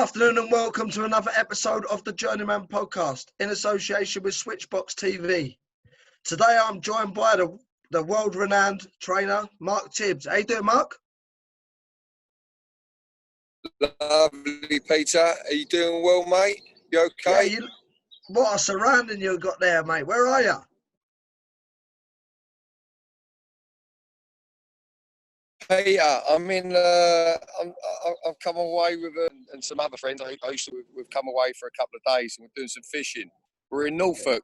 afternoon and welcome to another episode of the Journeyman podcast in association with Switchbox TV. Today I'm joined by the world-renowned trainer, Mark Tibbs. How you doing, Mark? Lovely, Peter. Are you doing well, mate? You okay? Yeah, what a surrounding you've got there, mate. Where are you? Peter, I've come away with and some other friends. We've come away for a couple of days and we're doing some fishing. We're in Norfolk.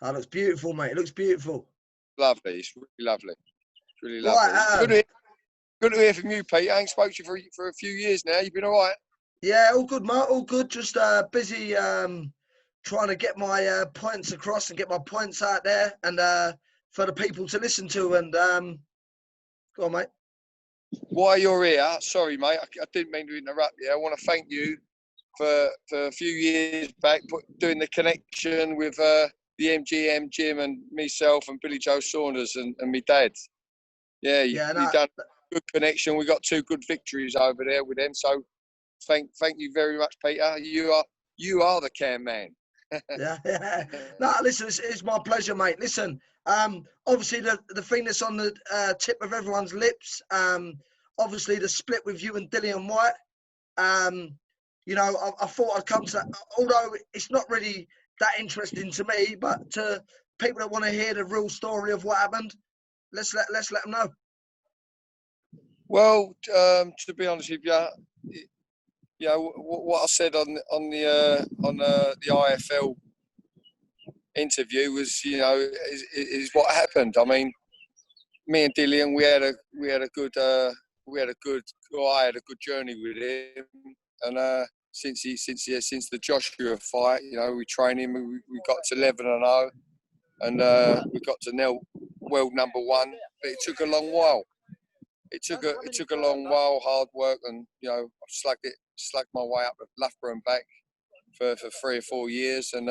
Oh, it looks beautiful, mate. It looks beautiful. Lovely. It's really lovely. It's really lovely. Right, good to hear from you, Peter. I ain't spoke to you for a few years now. You've been all right? Yeah, all good, Mark. All good. Just busy trying to get my points across and get my points out there and for the people to listen to. And go on, mate. While you're here, sorry, mate, I didn't mean to interrupt you. I want to thank you for a few years back doing the connection with the MGM Jim and myself and Billy Joe Saunders and my dad. Yeah, you've done a good connection. We got 2 good victories over there with them. So thank you very much, Peter. You are the can man. Yeah. No, listen, it's my pleasure, mate. Listen, obviously the thing that's on the tip of everyone's lips, obviously the split with you and Dillian Whyte. I thought I'd come to that, although it's not really that interesting to me, but to people that want to hear the real story of what happened, let's let them know. Well, to be honest with you, what I said on the IFL interview was, is what happened. I mean, me and Dillian, I had a good journey with him, and since the Joshua fight, we trained him. We got to 11-0, and we got to world number 1. But it took a long while. It took a long while, hard work, and I slugged my way up to Loughborough and back for 3 or 4 years, and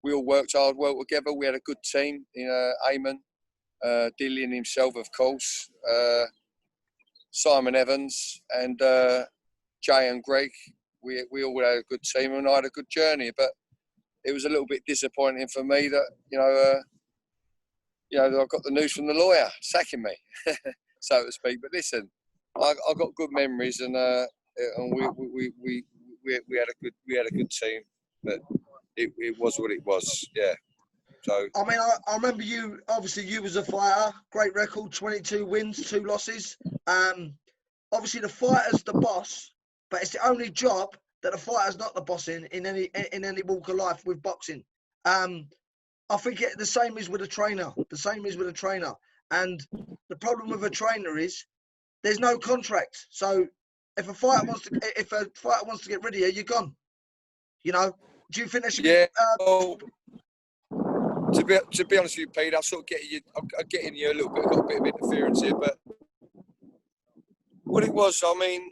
we all worked hard, worked together. We had a good team. Eamon, Dillian himself, of course, Simon Evans, and Jay and Greg. We all had a good team, and I had a good journey. But it was a little bit disappointing for me that I got the news from the lawyer sacking me, so to speak. But listen, I got good memories, and we had a good team, but it was what it was. Yeah. So I mean, I remember you. Obviously, you was a fighter. Great record: 22 wins, 2 losses. Obviously, the fighter's the boss, but it's the only job that the fighter's not the boss in any walk of life with boxing. I think the same is with a trainer. The same is with a trainer. And the problem with a trainer is there's no contract. So if a fighter wants to get rid of you, you're gone. Do you think there should be? To be honest with you, Pete, I'm getting you a little bit. I've got a bit of interference here, but what it was, I mean,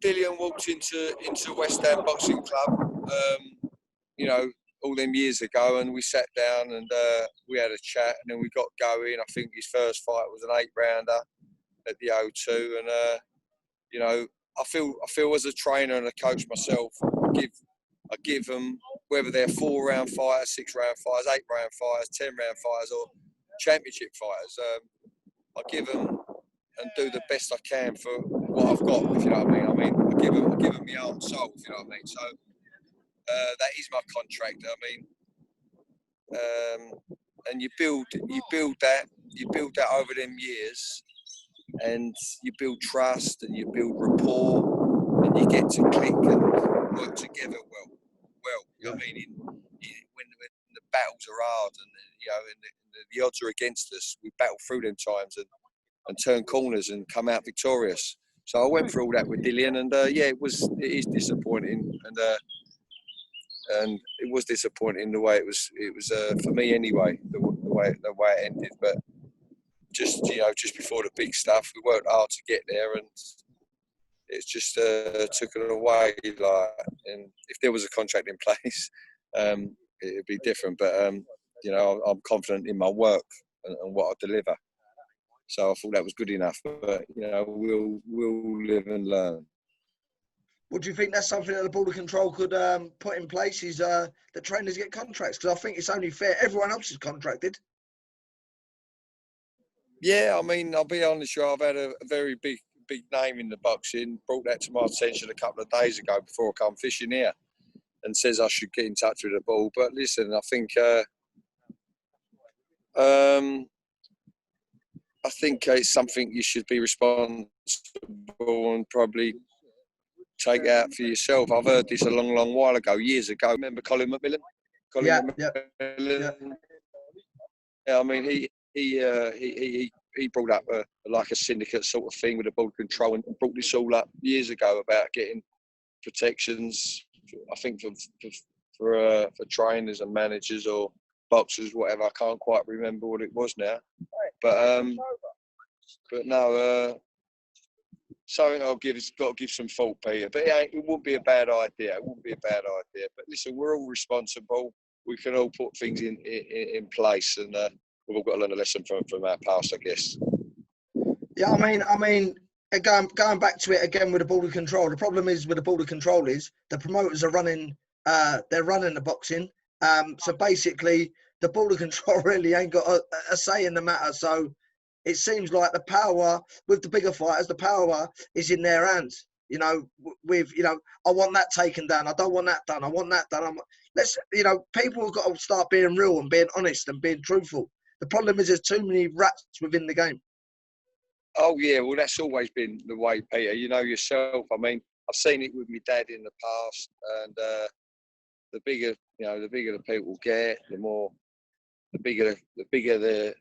Dillian walked into West Ham Boxing Club, all them years ago, and we sat down and we had a chat, and then we got going. I think his first fight was an 8-rounder at the O2, and I feel as a trainer and a coach myself, I give them, whether they're 4-round fighters, 6-round fighters, 8-round fighters, 10-round fighters, or championship fighters, I give them and do the best I can for what I've got, if you know what I mean. I give them my heart and soul, if you know what I mean. So that is my contract. And you build that over them years, and you build trust and you build rapport, and you get to click and work together well. You know what I mean? When the battles are hard and the odds are against us, we battle through them times and turn corners and come out victorious. So I went through all that with Dillian, and it is disappointing, and it was disappointing the way it was for me anyway, the way it ended. But just before the big stuff, we worked hard to get there, and it's just took it away. And if there was a contract in place, it'd be different. But I'm confident in my work and what I deliver. So I thought that was good enough. But we'll live and learn. Would you think that's something that the Board of Control could put in place? Is the trainers get contracts? Because I think it's only fair. Everyone else is contracted. Yeah, I mean, I'll be honest with you, I've had a very big name in the boxing. Brought that to my attention a couple of days ago before I come fishing here, and says I should get in touch with the ball. But listen, I think it's something you should be responsible and probably take out for yourself. I've heard this a long while ago, years ago. Remember Colin McMillan? Yeah. Yeah, I mean, he brought up like a syndicate sort of thing with the Board of Control and brought this all up years ago about getting protections. I think for trainers and managers or boxers, whatever. I can't quite remember what it was now, but no. Something got to give some thought, Peter. But it wouldn't be a bad idea. It wouldn't be a bad idea. But listen, we're all responsible. We can all put things in place, and we've all got to learn a lesson from our past, I guess. Yeah, I mean, going back to it again with the Board of Control. The problem is with the Board of Control is the promoters are running. They're running the boxing. So basically, the Board of Control really ain't got a say in the matter. So it seems like the power with the bigger fighters, the power is in their hands. You know, I want that taken down. I don't want that done. I want that done. People have got to start being real and being honest and being truthful. The problem is there's too many rats within the game. Oh yeah, well that's always been the way, Peter. You know yourself. I mean, I've seen it with my dad in the past, and the bigger the people get, the bigger the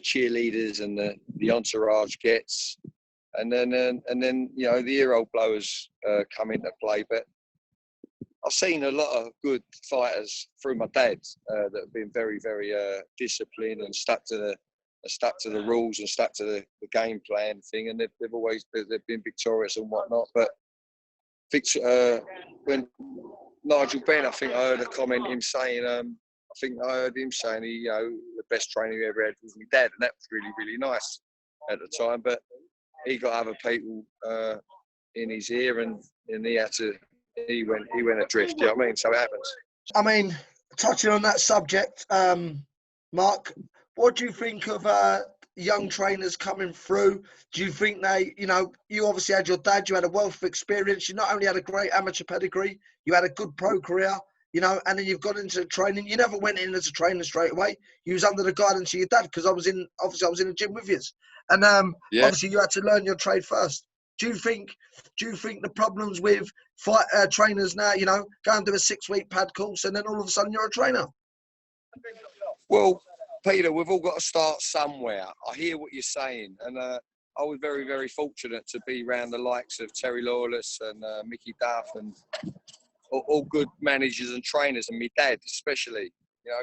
cheerleaders and the entourage gets, and then the hero blowers come into play. But I've seen a lot of good fighters through my dad that have been very disciplined and stuck to the rules and stuck to the game plan thing, and they've been victorious and whatnot. But when Nigel Benn, I think I heard a comment him saying, the best training he ever had was my dad, and that was really nice at the time. But he got other people in his ear, and he went adrift. You know what I mean? So it happens. I mean, touching on that subject, Mark, what do you think of young trainers coming through? Do you think you obviously had your dad, you had a wealth of experience, you not only had a great amateur pedigree, you had a good pro career, and then you've got into training. You never went in as a trainer straight away. You was under the guidance of your dad, because I was in the gym with you. And obviously you had to learn your trade first. Do you think the problems with trainers now, go and do a 6-week pad course and then all of a sudden you're a trainer? Well, Peter, we've all got to start somewhere. I hear what you're saying, and I was very fortunate to be around the likes of Terry Lawless and Mickey Duff and all good managers and trainers, and my dad especially.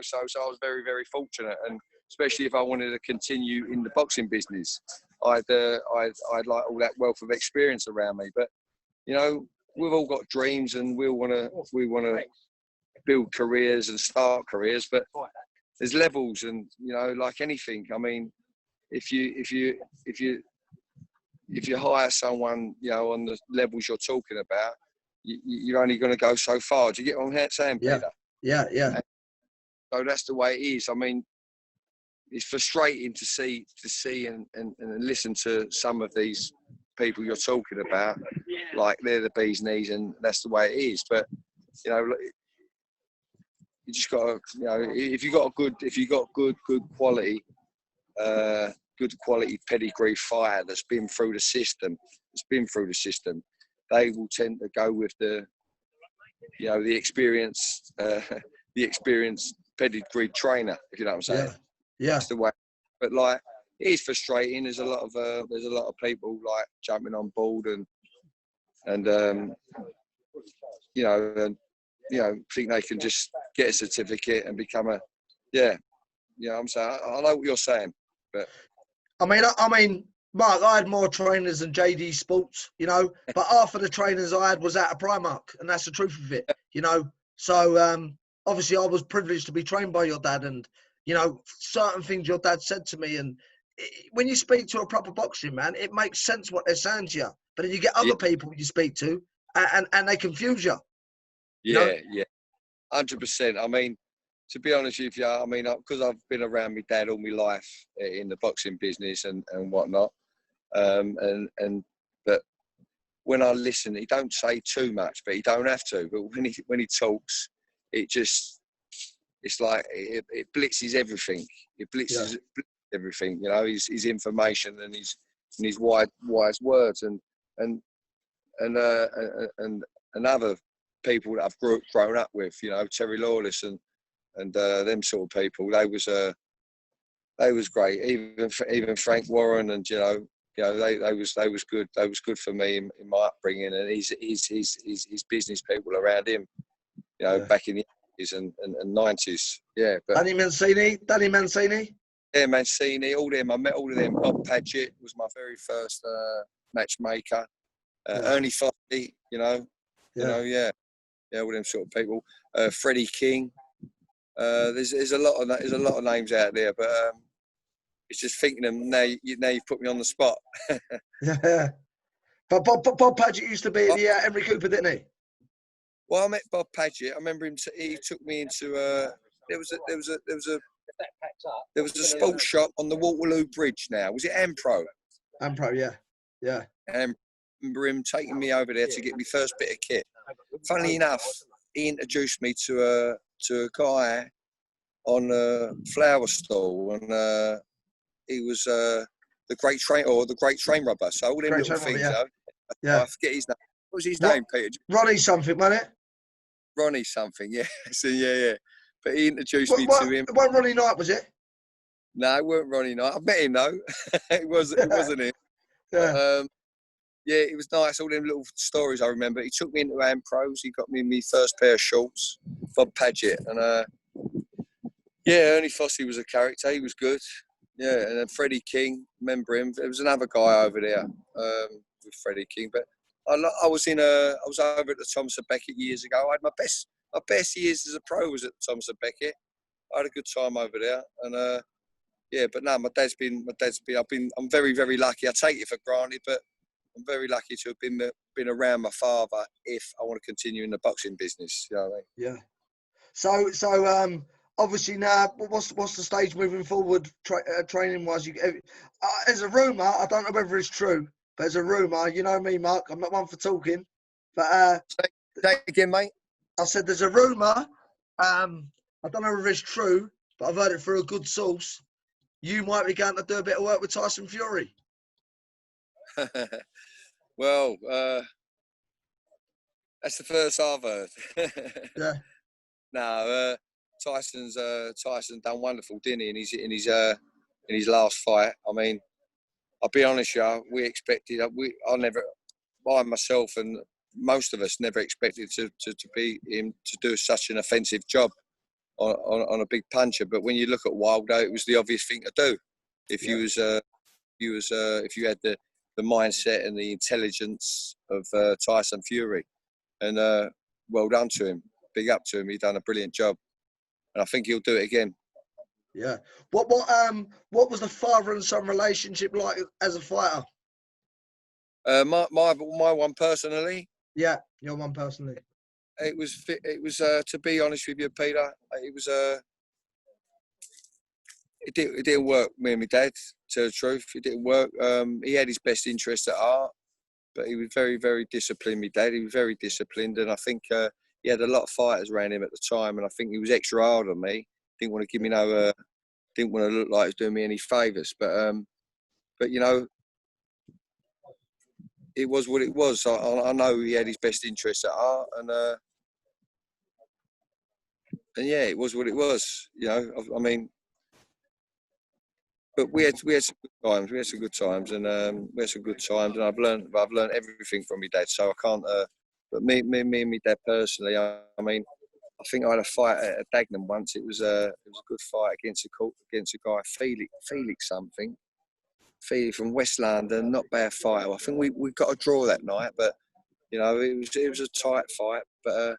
So I was very fortunate, and especially if I wanted to continue in the boxing business, I'd like all that wealth of experience around me. But we've all got dreams, and we want to build careers and start careers, but there's levels, and like anything. I mean, if you hire someone on the levels you're talking about, you're only going to go so far. Do you get what I'm saying, Peter? Yeah. And so that's the way it is. I mean, it's frustrating to see and listen to some of these people you're talking about, like they're the bee's knees, and that's the way it is. But you just got to, if you got good quality pedigree fighter that's been through the system, they will tend to go with the experienced pedigree trainer, if you know what I'm saying. Yeah. That's the way. But like, it is frustrating. There's a lot of people like jumping on board and think they can just get a certificate and become I'm saying, I know what you're saying, but I mean, Mark, I had more trainers than JD Sports, but half of the trainers I had was out of Primark, and that's the truth of it, So obviously I was privileged to be trained by your dad, and certain things your dad said to me, and when you speak to a proper boxing man, it makes sense what they're saying to you. But then you get other people you speak to, and they confuse you. Yeah, yeah, 100%. I mean, to be honest with you, I mean, because I've been around my dad all my life in the boxing business and whatnot, but when I listen, he don't say too much, but he don't have to. But when he talks, it's like it blitzes everything. It blitzes everything. You know, his information and his wise words and other people that I've grown up with. You know, Terry Lawless and them sort of people. They was great. Even Frank Warren and they was good. They was good for me in my upbringing, and his business people around him. You know, back in the 80s and 90s. Yeah, but Danny Mancini. Yeah, Mancini, all them. I met all of them. Bob Paget was my very first matchmaker. Ernie Fossey, all them sort of people. Freddie King. There's a lot of names out there, but it's just thinking them now. You've put me on the spot. Yeah, but Bob Paget used to be at the Emery Cooper, didn't he? Well, I met Bob Paget. I remember him. He took me into there was a sports shop on the Waterloo Bridge. Now was it Ampro? Ampro, yeah. And I remember him taking me over there to get my first bit of kit. Funnily enough, he introduced me to a guy on a flower stall, and he was the great train robber. So all them little things. Yeah. I forget his name. What was his name, Peter? Ronnie something, wasn't it? Ronnie something, yeah. So, yeah. But he introduced me to him. It wasn't Ronnie Knight, was it? No, it weren't Ronnie Knight. I met him though. It wasn't him. Yeah. But, it was nice. All them little stories I remember. He took me into Ampros. He got me my first pair of shorts. Bob Paget and Ernie Fossey was a character. He was good. Yeah, and then Freddie King. Remember him? There was another guy over there with Freddie King, but. I was over at the Thomas & Becket years ago. I had my best years as a pro was at Thomas & Becket. I had a good time over there, and but no, I'm very, very lucky. I take it for granted, but I'm very lucky to have been around my father if I want to continue in the boxing business. You know what I mean? Yeah. So obviously now, what's the stage moving forward, training wise? There's a rumour. I don't know whether it's true. But there's a rumour, you know me, Mark. I'm not one for talking, but say again, mate. I said there's a rumour. I don't know if it's true, but I've heard it through a good source. You might be going to do a bit of work with Tyson Fury. Well, that's the first I've heard. Yeah. No, Tyson done wonderful, didn't he? In his last fight. I mean. I'll be honest, we expected. I myself and most of us never expected to be him to do such an offensive job on a big puncher. But when you look at Wilder, it was the obvious thing to do. If you had the mindset and the intelligence of Tyson Fury, and well done to him, big up to him. He's done a brilliant job, and I think he'll do it again. Yeah. What was the father and son relationship like as a fighter? My one personally. Yeah, your one personally. It was to be honest with you, Peter. It didn't work. Me and my dad, to tell the truth, it didn't work. He had his best interests at heart, but he was very, very disciplined. My dad, he was very disciplined, and I think he had a lot of fighters around him at the time, and I think he was extra hard on me. Didn't want to give me didn't want to look like he was doing me any favours, but it was what it was. I know he had his best interests at heart, and yeah, it was what it was. I mean, but we had some good times. We had some good times, and I've learned everything from my dad. So I can't. But me and my dad personally, I mean. I think I had a fight at Dagenham once. It was a good fight against a guy, Felix something. Felix from West London, not bad fight. I think we got a draw that night, but it was a tight fight. But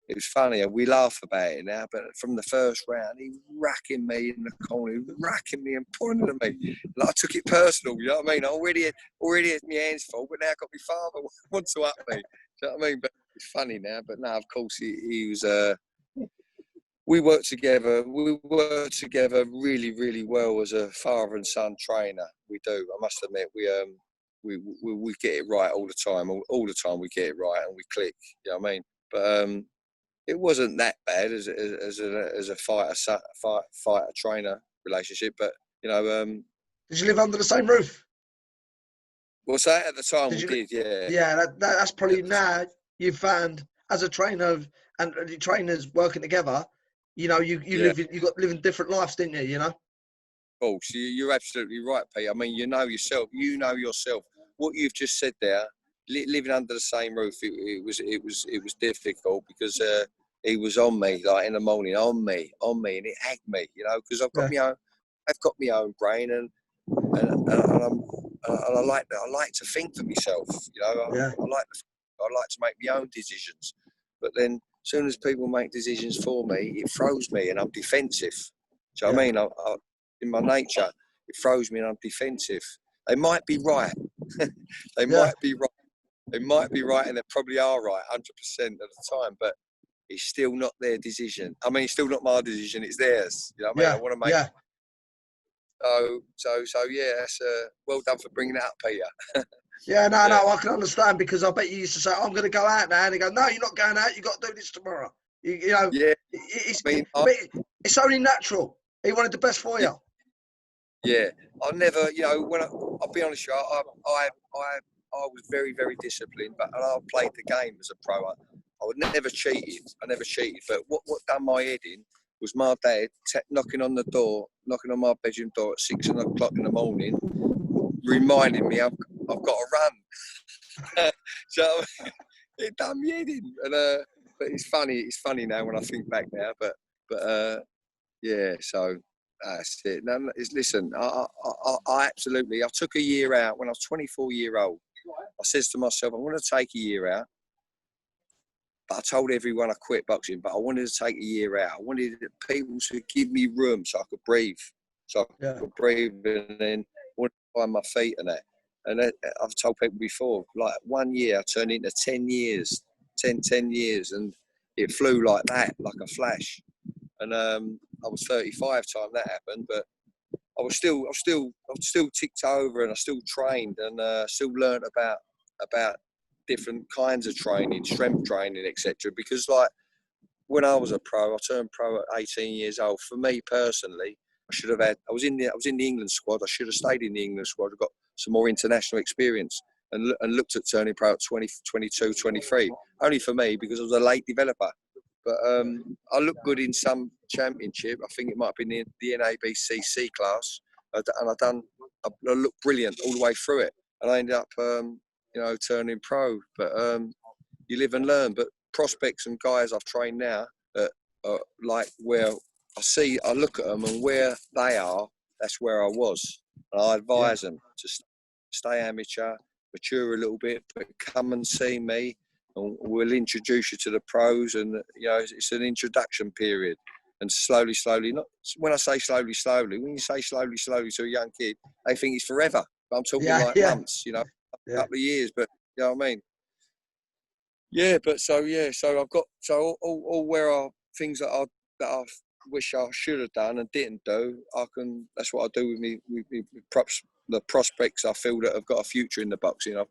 it was funny, and we laugh about it now. But from the first round, he was racking me in the corner, racking me and pointing at me. Like I took it personal. You know what I mean? I already had my hands full, but now I got my father want to up me. Do you know what I mean? But it's funny now. But no, of course, he was. We worked together. We worked together really, really well as a father and son trainer. We do. I must admit, we get it right all the time. All the time we get it right and we click. You know what I mean? But it wasn't that bad as a fighter trainer relationship. But you know, Did you live under the same roof? what's that? At the time Did we you? did, yeah. Yeah, that's probably now you've found as a trainer and the trainers working together. You know, you Yeah. got living different lives, didn't you? You know. Of course, you're absolutely right, Pete. I mean, you know yourself. What you've just said there. Living under the same roof, it was difficult because he was on me, like in the morning, on me, and it hacked me, you know, because I've got my own brain, and I like to think for myself, you know. I like to make my own decisions, but then as soon as people make decisions for me, it throws me, and I'm defensive. Do you know what I mean? In my nature, it throws me and I'm defensive. They might be right. They might be right. They might be right, and they probably are right 100% of the time, but it's still not their decision. I mean, it's still not my decision, it's theirs. You know what I mean? I want to make so yeah, that's well done for bringing that up, Peter. Yeah, no, I can understand because I bet you used to say, I'm going to go out now. And they go, no, you're not going out. You've got to do this tomorrow. You know, it's only natural. He wanted the best for you. Yeah, I never, you know, I'll be honest with you, I was very, very disciplined, but I played the game as a pro. I would never cheated. I never cheated. But what done my head in was my dad knocking on my bedroom door at 6 o'clock in the morning, reminding me I've got to run. So it done me head in. And but it's funny now when I think back now. But yeah, so. That's it. No, listen, I absolutely. I took a year out when I was 24 years old. I says to myself, I'm going to take a year out. But I told everyone I quit boxing, but I wanted to take a year out. I wanted people to give me room so I could breathe. And then wanted to find my feet and that. And I've told people before, like 1 year I turned into 10 years, 10 years, and it flew like that, like a flash. And I was 35 time that happened, but I was still ticked over, and I still trained and still learned about different kinds of training, strength training, etc. Because like when I was a pro, I turned pro at 18 years old. For me personally, I was in the England squad. I should have stayed in the England squad. I got some more international experience and looked at turning pro at 20, 22, 23. Only for me because I was a late developer. But I looked good in some championship. I think it might have been the NABCC class, and I looked brilliant all the way through it. And I ended up, turning pro. But you live and learn. But prospects and guys I've trained now, like where I look at them and where they are, that's where I was. And I advise them to stay amateur, mature a little bit, but come and see me. And we'll introduce you to the pros, and you know it's an introduction period. And slowly, not when I say slowly, when you say slowly to a young kid, they think it's forever. But I'm talking months, you know, a couple of years. But you know what I mean? Yeah, but so I've got all where are things that I wish I should have done and didn't do. That's what I do with me with the prospects I feel that have got a future in the boxing. I've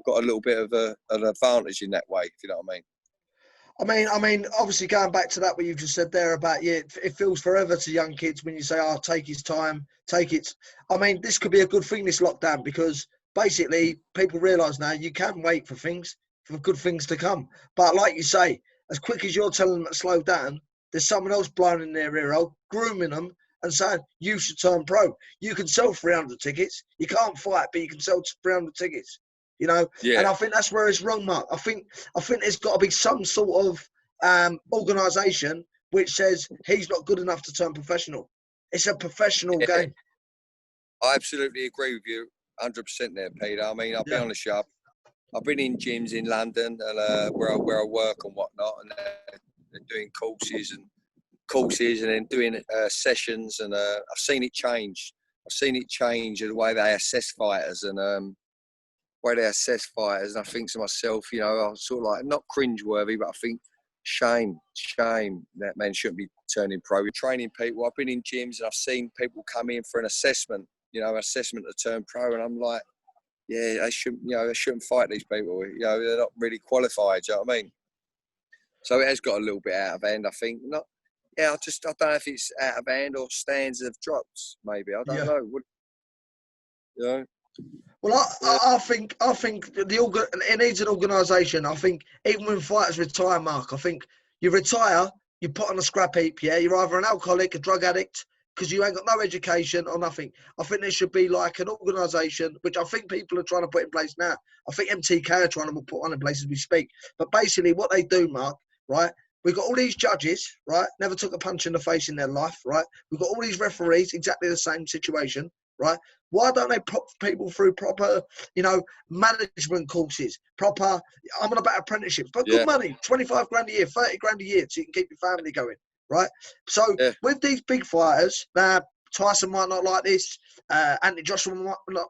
got a little bit of an advantage in that way, if you know what I mean. I mean, obviously going back to that, what you just said there about, it feels forever to young kids when you say, take his time, take it. I mean, this could be a good thing, this lockdown, because basically people realise now you can wait for good things to come. But like you say, as quick as you're telling them to slow down, there's someone else blowing in their ear hole, grooming them and saying, you should turn pro. You can sell 300 tickets. You can't fight, but you can sell 300 tickets. You know, and I think that's where it's wrong, Mark. I think there's got to be some sort of organisation which says he's not good enough to turn professional. It's a professional game. I absolutely agree with you 100% there, Peter. I mean, I'll be honest with you. I've been in gyms in London and where I work and whatnot, and they're doing courses and then doing sessions, and I've seen it change. I've seen it change in the way they assess fighters, and way they assess fighters, and I think to myself, you know, I'm sort of like not cringeworthy, but I think shame that man shouldn't be turning pro. We're training people. I've been in gyms and I've seen people come in for an assessment, you know, assessment to turn pro, and I'm like, yeah, they shouldn't fight these people. You know, they're not really qualified. Do you know what I mean? So it has got a little bit out of hand, I think. I don't know if it's out of hand or stands have dropped. Maybe I don't Yeah. know. You know. Well, I think it needs an organisation. I think even when fighters retire, Mark, I think you retire, you put on a scrap heap. Yeah, you're either an alcoholic, a drug addict, because you ain't got no education or nothing. I think there should be like an organisation, which I think people are trying to put in place now. I think MTK are trying to put one in place as we speak. But basically, what they do, Mark, right? We've got all these judges, right? Never took a punch in the face in their life, right? We've got all these referees, exactly the same situation, right? Why don't they put people through proper, management courses, proper, I'm on about apprenticeships, but good Yeah. money, 25 grand a year, 30 grand a year, so you can keep your family going, right? So with these big fighters, now Tyson might not like this, Anthony Joshua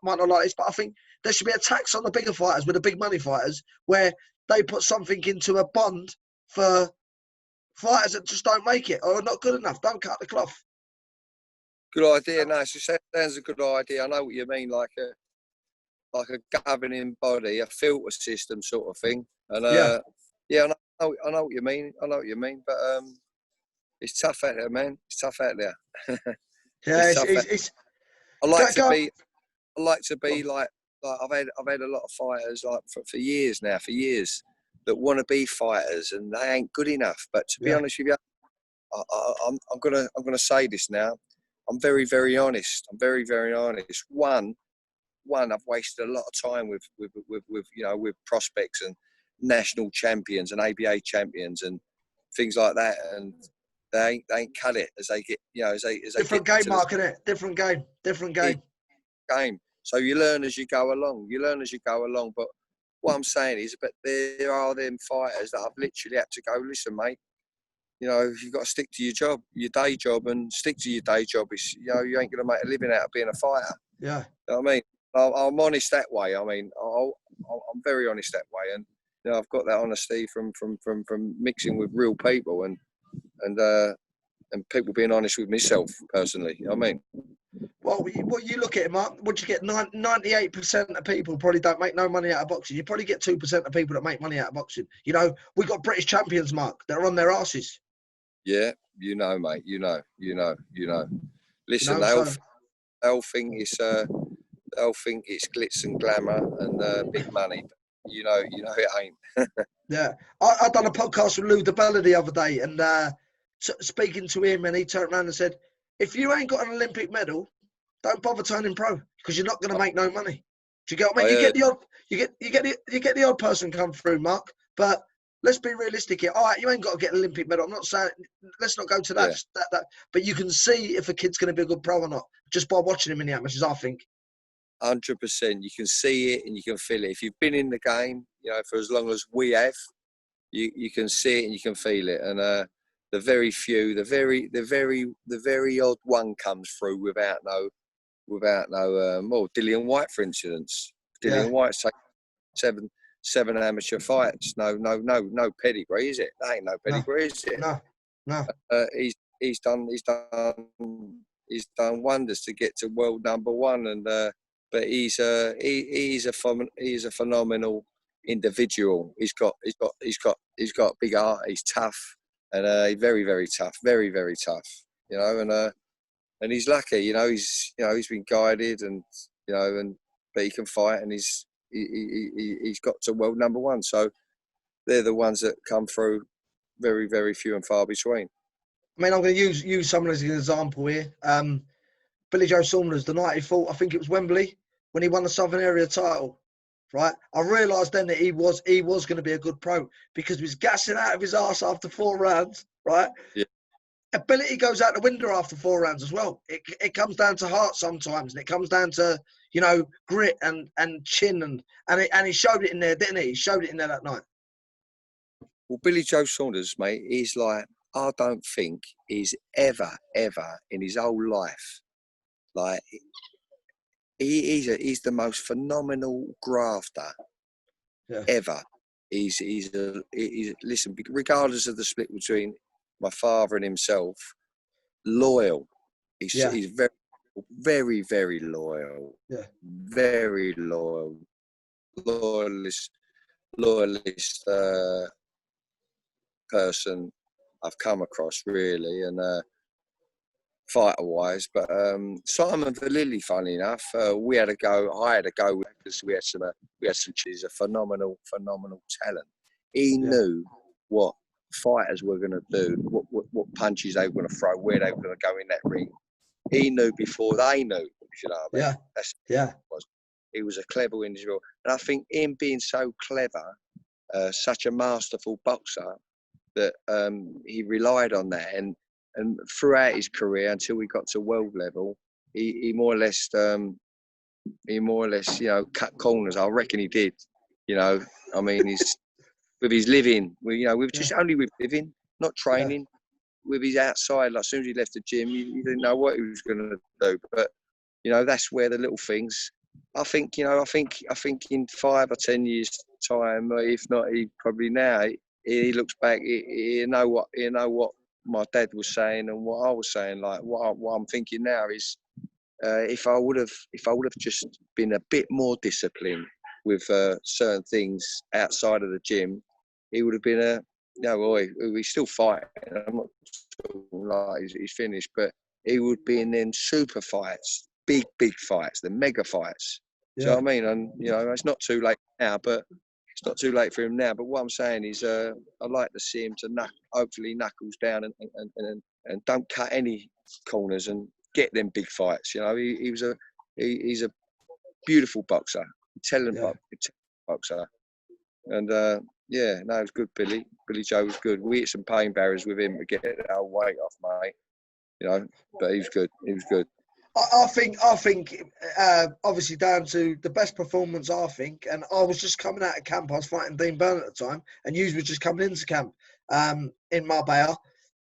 might not like this, but I think there should be a tax on the bigger fighters with the big money fighters where they put something into a bond for fighters that just don't make it or are not good enough, don't cut the cloth. Good idea. No, it sounds a good idea. I know what you mean, like a governing body, a filter system sort of thing. And I know what you mean. I know what you mean. But it's tough out there, man. It's tough out there. Yeah, it's I like to be like I've had a lot of fighters like for years now, that want to be fighters and they ain't good enough. But to be honest with you, I'm gonna say this now. I'm very, very honest. I'm very, very honest. One, I've wasted a lot of time with prospects and national champions and ABA champions and things like that, and they ain't cut it as they get, as they different get game, to Mark, innit? Different game. game. So you learn as you go along. But what I'm saying is, but there are them fighters that I've literally had to go, listen, mate. You've got to stick to your job, your day job, and stick to your day job. It's, you ain't going to make a living out of being a fighter. Yeah. You know what I mean? I'm honest that way. I mean, I'm very honest that way. And, I've got that honesty from mixing with real people and people being honest with myself personally. You know what I mean? Well, you look at it, Mark. What you get, 98% of people probably don't make no money out of boxing. You probably get 2% of people that make money out of boxing. We got British champions, Mark, that are on their asses. Yeah, mate. Listen, they'll think it's glitz and glamour and big money. You know it ain't. Yeah, I done a podcast with Lou DeBella the other day, and speaking to him, and he turned around and said, "If you ain't got an Olympic medal, don't bother turning pro because you're not going to make no money." Do you get what I mean? You get the odd person come through, Mark, but let's be realistic here. All right, you ain't got to get an Olympic medal. I'm not saying let's not go to that. Yeah. That. But you can see if a kid's going to be a good pro or not just by watching him in the amateurs, I think. 100%. You can see it and you can feel it. If you've been in the game, for as long as we have, you can see it and you can feel it. And the very few, the very odd one comes through without no. Dillian Whyte, for instance. Dillian Whyte's taken seven amateur fights. No pedigree, is it? That ain't no pedigree, is it? No. He's done wonders to get to world number one, and but he's a phenomenal individual. He's got a big heart. He's tough, and he's very, very tough. Very, very tough. And he's lucky, he's been guided and but he can fight, and he's got to world number one. So they're the ones that come through, very, very few and far between. I mean, I'm going to use someone as an example here. Billy Joe Saunders, the night he fought, I think it was Wembley, when he won the Southern Area title, right? I realised then that he was going to be a good pro because he was gassing out of his arse after 4 rounds, right? Yeah. Ability goes out the window after 4 rounds as well. It comes down to heart sometimes, and it comes down to grit and chin and he showed it in there, didn't he? He showed it in there that night. Well, Billy Joe Saunders, mate, he's like, I don't think he's ever in his whole life, like, he's the most phenomenal grafter ever. He's listen, regardless of the split between my father and himself, loyal. He's very, very, very loyal. Yeah. Very loyal. Loyalist person I've come across, really, and fighter-wise. But Simon Valili, funny enough, I had a go because we had some. He's a phenomenal talent. He knew what fighters were going to do, what punches they were going to throw, where they were going to go in that ring. He knew before they knew, if you know what I mean. That's what it was. He was a clever individual. And I think him being so clever, such a masterful boxer, that he relied on that. And throughout his career, until we got to world level, he more or less, cut corners. I reckon he did. I mean, he's with his living, just only with living, not training. With his outside, like as soon as he left the gym, you didn't know what he was going to do. But that's where the little things. I think in 5 or 10 years' time, if not, he probably now he looks back, he know what my dad was saying and what I was saying. Like what I'm thinking now is, if I would have just been a bit more disciplined with certain things outside of the gym, he would have been he's still fighting. I'm not talking like he's finished, but he would be in them super fights, big fights, the mega fights. Do you know what I mean? And it's not too late now, but it's not too late for him now. But what I'm saying is, I'd like to see him to hopefully knuckles down and don't cut any corners and get them big fights. He's a beautiful boxer, talented boxer, and it was good. Billy Joe was good. We hit some pain barriers with him to get our weight off, mate. But he was good. I think, obviously down to the best performance, I think, and I was just coming out of camp. I was fighting Dean Byrne at the time, and you were just coming into camp in Marbella,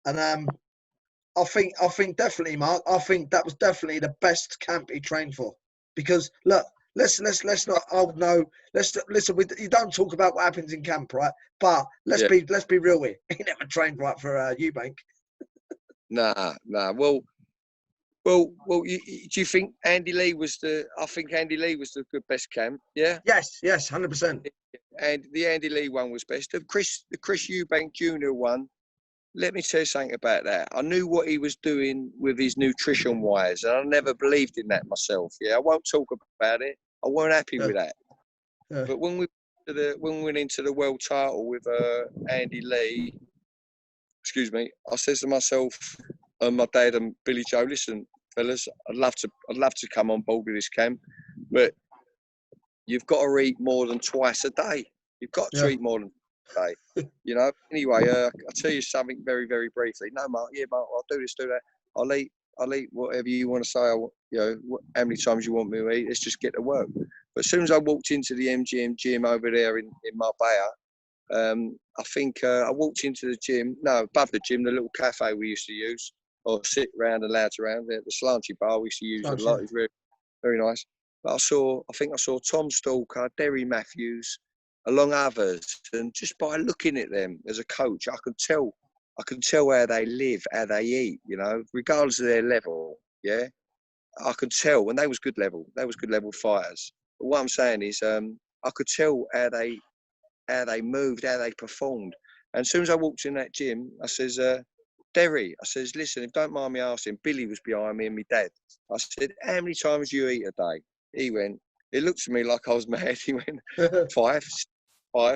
and I think definitely, Mark. I think that was definitely the best camp he trained for, because look, let's not. Oh no, let's listen. You don't talk about what happens in camp, right? But let's be real here. He never trained right for Eubank. Nah. Well. Do you think Andy Lee was I think Andy Lee was the best camp. Yeah. Yes, 100%. And the Andy Lee one was best. The Chris Eubank Jr. one. Let me tell you something about that. I knew what he was doing with his nutrition wise, and I never believed in that myself. Yeah, I won't talk about it. I weren't happy with that. Yeah. But when we went into the world title with Andy Lee, excuse me, I says to myself and my dad and Billy Joe, listen, fellas, I'd love to come on board with this camp, but you've got to eat more than twice a day. You've got to eat more than a day. Anyway, I'll tell you something very, very briefly. No, Mark, I'll do this, do that. I'll eat whatever you want to say. How many times you want me to eat. Let's just get to work. But as soon as I walked into the MGM gym over there in Marbella, I think I walked into the gym. No, above the gym, the little cafe we used to use, or sit around and lounge around there. The slanty bar we used to use a lot. It was very, very nice. But I think I saw Tom Stalker, Derry Matthews, along others, and just by looking at them as a coach, I could tell how they live, how they eat, regardless of their level. Yeah, I could tell, and they was good level fighters. But what I'm saying is, I could tell how they moved, how they performed. And as soon as I walked in that gym, I says, Derry, I says, listen, if you don't mind me asking, Billy was behind me and my dad. I said, how many times do you eat a day? He looked at me like I was mad. He went, 5,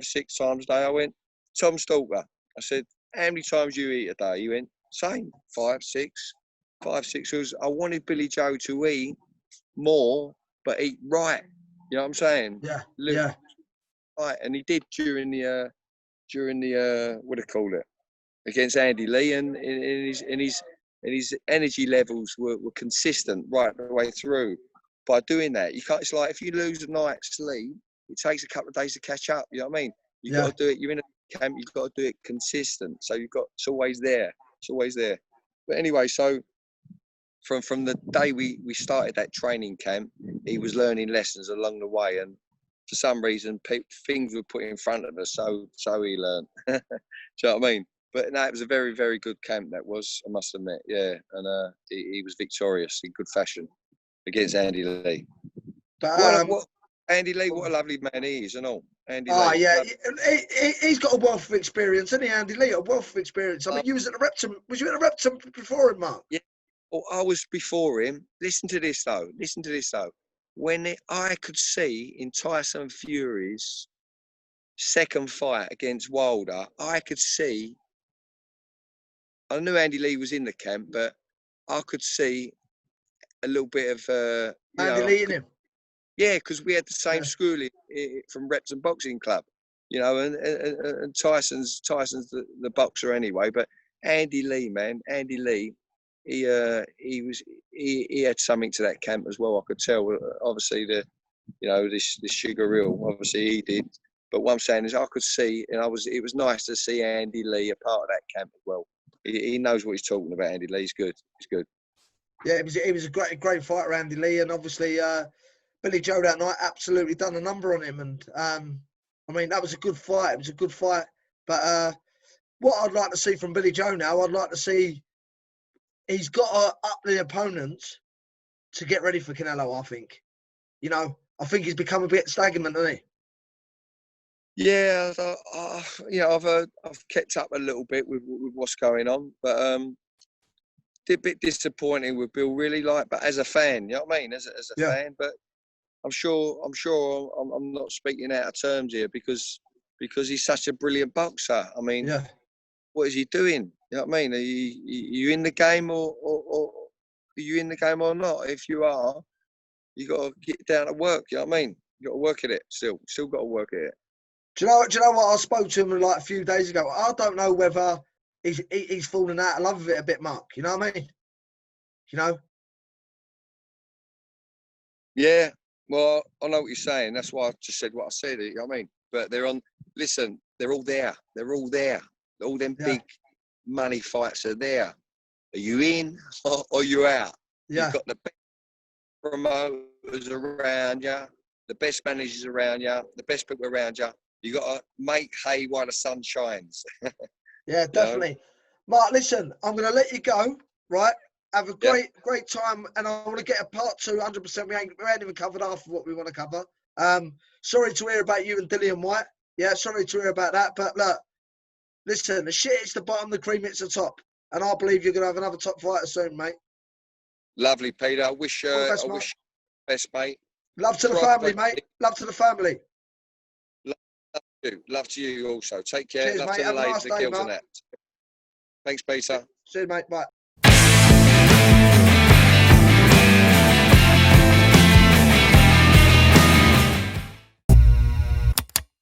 6 times a day. I went, Tom Stalker. I said, how many times do you eat a day? He went, same, 5, 6. Because I wanted Billy Joe to eat more, but eat right. You know what I'm saying? Yeah. Right, and he did during the what do you call it, against Andy Lee, and his energy levels were consistent right the way through. By doing that, you can't. It's like if you lose a night's sleep, it takes a couple of days to catch up. You know what I mean? You've got to do it. You're in a camp. You've got to do it consistent. So it's always there. It's always there. But anyway, so from the day we started that training camp, he was learning lessons along the way, and for some reason, things were put in front of us, so he learned. Do you know what I mean? But no, it was a very, very good camp. That was, I must admit, yeah. And he was victorious in good fashion against Andy Lee. But What Andy Lee? What a lovely man he is, and all. Andy oh Lee. yeah, he's got a wealth of experience, isn't he, Andy Lee? A wealth of experience. I mean, you was at the Repton. Was you at the Repton before him, Mark? Yeah. Well, I was before him. Listen to this though. When I could see in Tyson Fury's second fight against Wilder, I could see. I knew Andy Lee was in the camp, but I could see a little bit of Andy Lee in him. Yeah, because we had the same schooling from Repton Boxing Club, and Tyson's the boxer anyway. But Andy Lee, man, Andy Lee, he had something to that camp as well. I could tell. Obviously, this Sugar Hill, obviously he did. But what I'm saying is, I could see, and it was nice to see Andy Lee a part of that camp as well. He knows what he's talking about. Andy Lee, he's good. He's good. Yeah, it was a great fighter, Andy Lee, and obviously Billy Joe that night absolutely done a number on him. And I mean, that was a good fight. It was a good fight. But what I'd like to see from Billy Joe now, I'd like to see he's got to up the opponents to get ready for Canelo. I think, I think he's become a bit stagnant, hasn't he? Yeah, I've kept up a little bit with what's going on, but a bit disappointing with Bill, really. But as a fan, you know what I mean? As a fan, but I'm sure I'm not speaking out of terms here because he's such a brilliant boxer. I mean, what is he doing? You know what I mean? Are you in the game or are you in the game or not? If you are, you got to get down to work. You know what I mean? You got to work at it. Still got to work at it. Do you know what? I spoke to him like a few days ago. I don't know whether he's fallen out of love with it a bit, Mark. You know what I mean? Yeah. Well, I know what you're saying. That's why I just said what I said. You know what I mean? But they're all there. They're all there. All them big money fights are there. Are you in or you out? Yeah. You've got the best promoters around you, the best managers around you, the best people around you. You got to make hay while the sun shines. Yeah, definitely. Mark, listen, I'm going to let you go, right? Have a great time, and I want to get a part 2, 100%. We ain't even covered half of what we want to cover. Sorry to hear about you and Dillian Whyte. Yeah, sorry to hear about that. But look, listen, the shit is the bottom, the cream it's the top. And I believe you're going to have another top fighter soon, mate. Lovely, Peter. I wish you the best, mate. Love to the family, mate. Love to the family. Love to you also. Take care. Cheers, love mate. to the Have a ladies, nice the day, girls Mark. and that. Thanks, Peter. See you, mate. Bye.